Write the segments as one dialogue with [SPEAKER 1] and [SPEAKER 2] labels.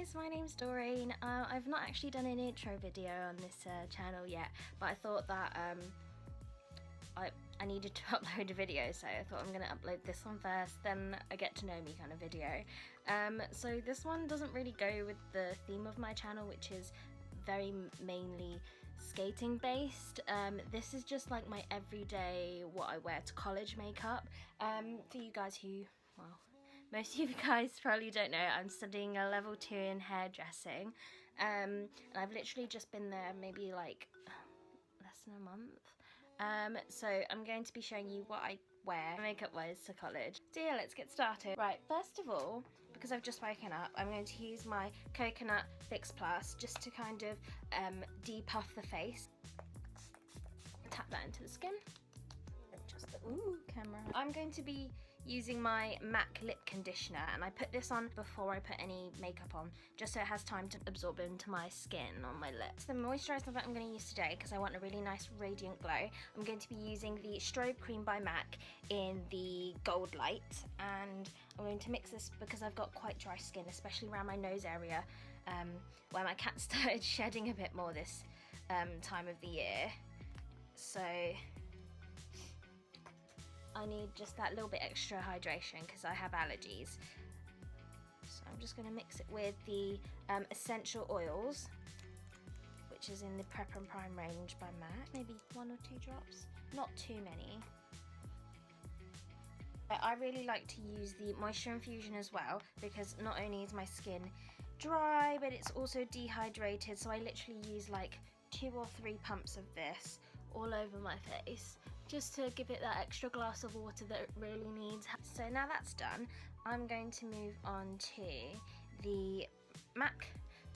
[SPEAKER 1] Guys, my name's Doreen. I've not actually done an intro video on this channel yet, but I thought that I needed to upload a video, so I thought I'm going to upload this one first, then a get to know me kind of video. So this one doesn't really go with the theme of my channel, which is very mainly skating based. This is just like my everyday, what I wear to college makeup. For you guys who, well, most of you guys probably don't know, I'm studying a level 2 in hairdressing, and I've literally just been there maybe like less than a month. So I'm going to be showing you what I wear makeup wise to college. So yeah, let's get started. Right, first of all, because I've just woken up, I'm going to use my Coconut Fix Plus just to kind of depuff the face. Tap that into the skin. Just the, ooh, camera. I'm going to be using my M.A.C lip conditioner, and I put this on before I put any makeup on, just so it has time to absorb into my skin on my lips. The moisturiser that I'm going to use today, because I want a really nice radiant glow, I'm going to be using the Strobe Cream by M.A.C in the Gold Light, and I'm going to mix this because I've got quite dry skin, especially around my nose area, where my cat started shedding a bit more this time of the year. So I need just that little bit extra hydration because I have allergies. So I'm just going to mix it with the essential oils, which is in the Prep and Prime range by M.A.C. Maybe 1 or 2 drops, not too many. I really like to use the Moisture Infusion as well, because not only is my skin dry, but it's also dehydrated, so I literally use like 2 or 3 pumps of this all over my face, just to give it that extra glass of water that it really needs. So now that's done, I'm going to move on to the M.A.C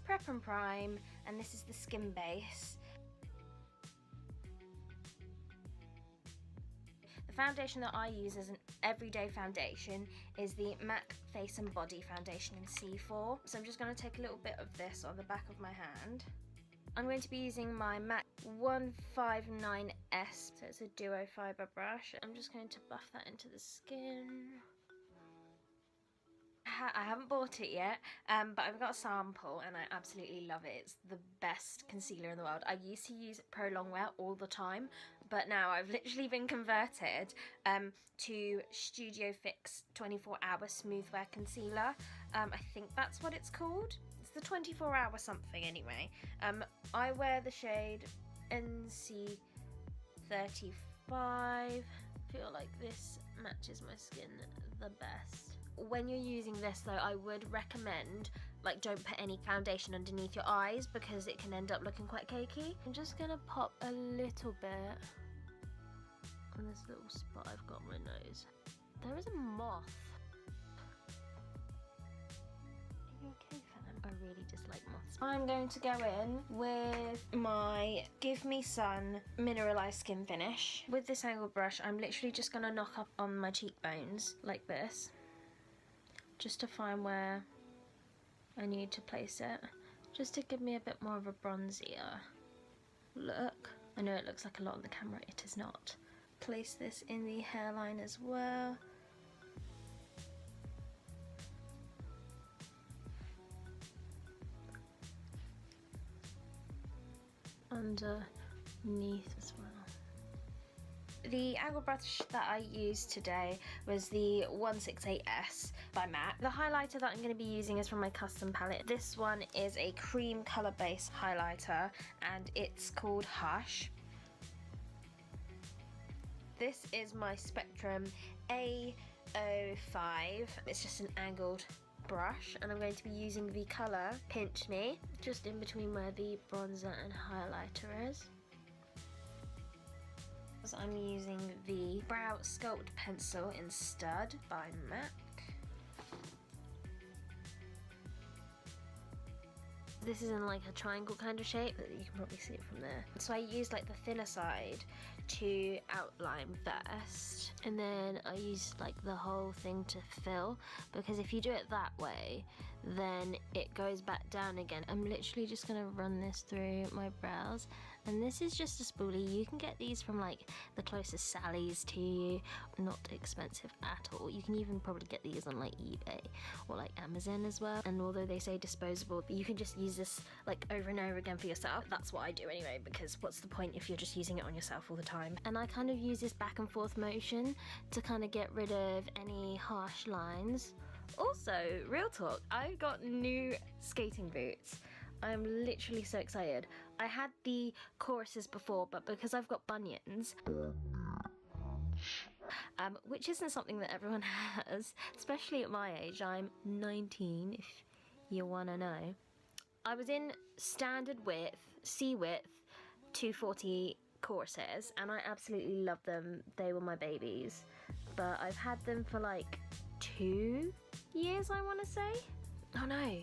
[SPEAKER 1] Prep and Prime, and this is the skin base. The foundation that I use as an everyday foundation is the M.A.C Face and Body Foundation in C4. So I'm just going to take a little bit of this on the back of my hand. I'm going to be using my M.A.C 159S, so it's a duo fibre brush. I'm just going to buff that into the skin. I haven't bought it yet, but I've got a sample and I absolutely love it. It's the best concealer in the world. I used to use Pro Longwear all the time, but now I've literally been converted to Studio Fix 24-hour Smooth Wear Concealer. I think that's what it's called. It's the 24-hour something anyway. I wear the shade NC35. I feel like this matches my skin the best. When you're using this though, I would recommend, like, don't put any foundation underneath your eyes because it can end up looking quite cakey. I'm just gonna pop a little bit on this little spot I've got on my nose. There is a moth. Are you okay, Fan? I really dislike moths. I'm going to go in with my Give Me Sun Mineralized Skin Finish. With this angled brush, I'm literally just gonna knock up on my cheekbones like this, just to find where I need to place it, just to give me a bit more of a bronzier look. I know it looks like a lot on the camera, it is not. Place this in the hairline as well. Underneath as well. The angle brush that I used today was the 168S by M.A.C. The highlighter that I'm going to be using is from my custom palette. This one is a cream colour based highlighter and it's called Hush. This is my Spectrum A05. It's just an angled brush, and I'm going to be using the colour Pinch Me, just in between where the bronzer and highlighter is. I'm using the Brow Sculpt Pencil in Stud by M.A.C. This is in like a triangle kind of shape, you can probably see it from there. So I used like the thinner side to outline first, and then I used like the whole thing to fill, because if you do it that way, then it goes back down again. I'm literally just gonna run this through my brows And this is just a spoolie. You can get these from like the closest Sally's to you. Not expensive at all. You can even probably get these on like eBay or like Amazon as well. And although they say disposable, you can just use this like over and over again for yourself. That's what I do anyway, because what's the point if you're just using it on yourself all the time? And I kind of use this back and forth motion to kind of get rid of any harsh lines. Also, real talk, I got new skating boots. I'm literally so excited. I had the choruses before, but because I've got bunions, which isn't something that everyone has, especially at my age, I'm 19 if you want to know. I was in standard width, C width, 240 choruses, and I absolutely love them. They were my babies, but I've had them for like 2 years, I want to say. Oh no.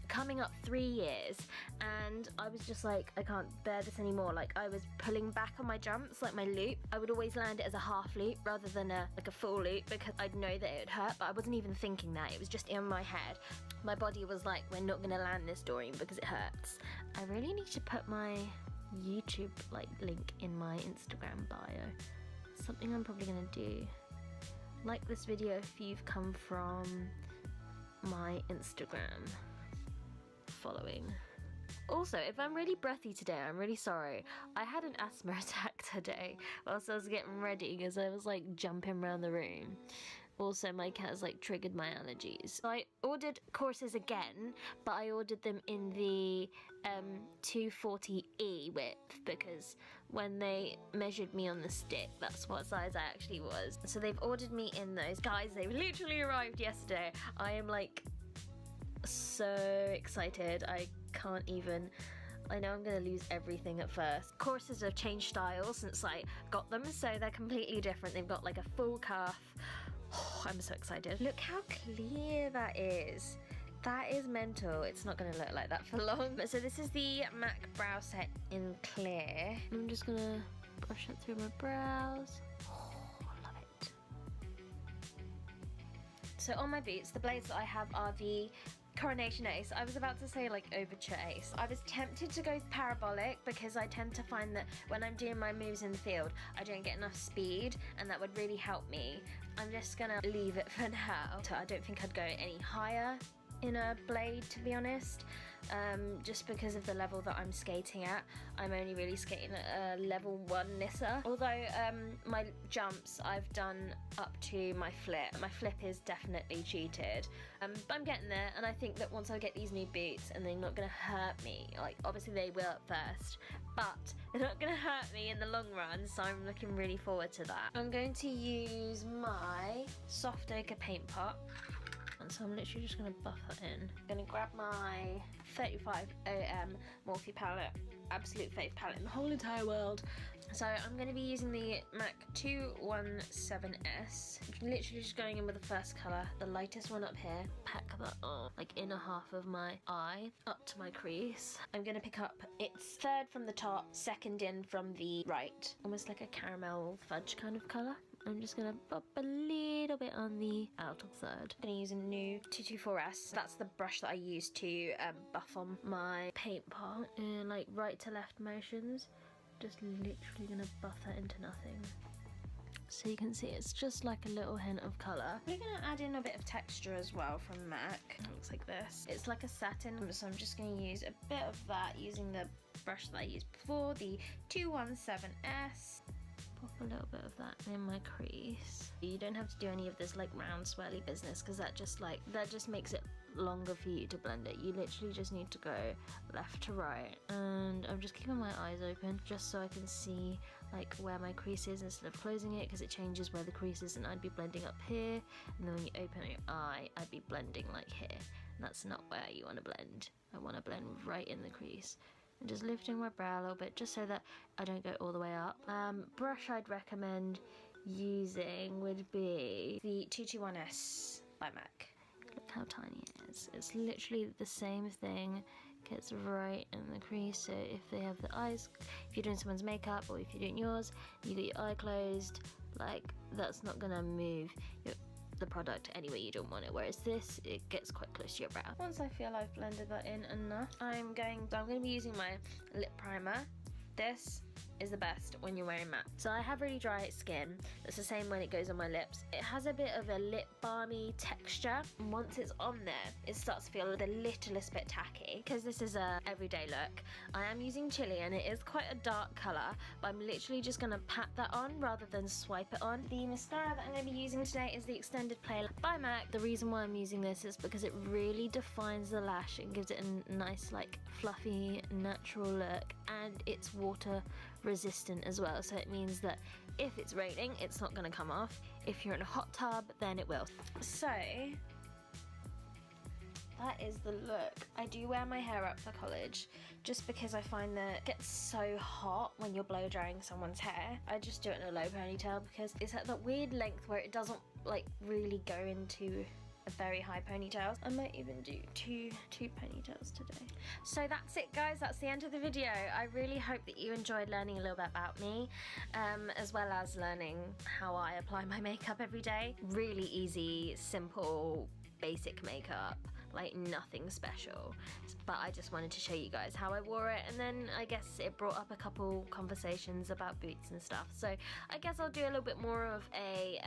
[SPEAKER 1] Coming up 3 years, and I was just like, I can't bear this anymore. Like, I was pulling back on my jumps, like my loop. I would always land it as a half loop rather than a full loop, because I'd know that it would hurt, but I wasn't even thinking that. It was just in my head. My body was like, we're not gonna land this, Doreen, because it hurts. I really need to put my YouTube like link in my Instagram bio. Something I'm probably gonna do. Like this video if you've come from my Instagram following. Also, if I'm really breathy today, I'm really sorry. I had an asthma attack today whilst I was getting ready because I was like jumping around the room. Also, my cat has like triggered my allergies. So I ordered courses again, but I ordered them in the 240E width, because when they measured me on the stick, that's what size I actually was. So they've ordered me in those. Guys, they literally arrived yesterday. I am like so excited. I can't even. I know I'm gonna lose everything at first. Courses have changed style since I got them, so they're completely different. They've got like a full cuff. Oh, I'm so excited. Look how clear that is. That is mental. It's not gonna look like that for long. So this is the M.A.C brow set in clear. I'm just gonna brush it through my brows. Oh, love it. So on my boots, the blades that I have are the Coronation Ace. I was about to say like Overture Ace. I was tempted to go parabolic because I tend to find that when I'm doing my moves in the field, I don't get enough speed, and that would really help me. I'm just gonna leave it for now. I don't think I'd go any higher in a blade, to be honest, just because of the level that I'm skating at. I'm only really skating at a level 1 Nissa. Although my jumps I've done up to my flip. My flip is definitely cheated, but I'm getting there, and I think that once I get these new boots, and they're not gonna hurt me, like obviously they will at first, but they're not gonna hurt me in the long run, so I'm looking really forward to that. I'm going to use my soft ochre paint pot. And so I'm literally just going to buff that in. I'm going to grab my 35 OM Morphe palette, absolute fave palette in the whole entire world. So I'm going to be using the M.A.C 217S. Literally just going in with the first colour, the lightest one up here. Pack that on, like inner half of my eye, up to my crease. I'm going to pick up, it's third from the top, second in from the right. Almost like a caramel fudge kind of colour. I'm just going to pop a little bit on the outer third. I'm going to use a new 224S. That's the brush that I use to buff on my paint pot. And like right to left motions. Just literally going to buff that into nothing. So you can see it's just like a little hint of colour. We're going to add in a bit of texture as well from M.A.C. It looks like this. It's like a satin, so I'm just going to use a bit of that using the brush that I used before, the 217S. Pop a little bit of that in my crease. You don't have to do any of this like round swirly business, because that just makes it longer for you to blend it. You literally just need to go left to right, and I'm just keeping my eyes open just so I can see like where my crease is instead of closing it, because it changes where the crease is, and I'd be blending up here, and then when you open your eye I'd be blending like here, and that's not where you want to blend. I want to blend right in the crease. And just lifting my brow a little bit just so that I don't go all the way up. Brush I'd recommend using would be the 221S by M.A.C. Look how tiny it is. It's literally the same thing, gets right in the crease. So if they have the eyes, if you're doing someone's makeup or if you're doing yours, you got your eye closed, like that's not gonna move the product anyway you don't want it, whereas this, it gets quite close to your brow. Once I feel I've blended that in enough, I'm going to be using my lip primer This is the best when you're wearing matte. So I have really dry skin. It's the same when it goes on my lips. It has a bit of a lip balmy texture. And once it's on there, it starts to feel the littlest bit tacky. Because this is a everyday look, I am using Chili and it is quite a dark colour, but I'm literally just going to pat that on rather than swipe it on. The mascara that I'm going to be using today is the Extended Play by M.A.C. The reason why I'm using this is because it really defines the lash and gives it a nice, like, fluffy, natural look, and it's water resistant as well, so it means that if it's raining, it's not going to come off. If you're in a hot tub, then it will. So that is the look. I do wear my hair up for college just because I find that it gets so hot when you're blow drying someone's hair. I just do it in a low ponytail because it's at that weird length where it doesn't like really go into a very high ponytail. I might even do two ponytails today. So that's it, guys. That's the end of the video. I really hope that you enjoyed learning a little bit about me, as well as learning how I apply my makeup every day. Really easy, simple, basic makeup. Like nothing special, but I just wanted to show you guys how I wore it, and then I guess it brought up a couple conversations about boots and stuff. So I guess I'll do a little bit more of a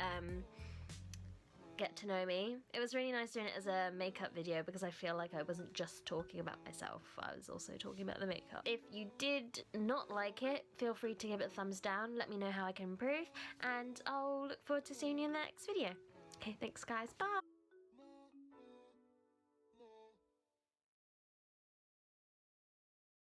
[SPEAKER 1] get to know me. It was really nice doing it as a makeup video because I feel like I wasn't just talking about myself, I was also talking about the makeup. If you did not like it, feel free to give it a thumbs down, let me know how I can improve, and I'll look forward to seeing you in the next video. Okay, thanks guys, bye!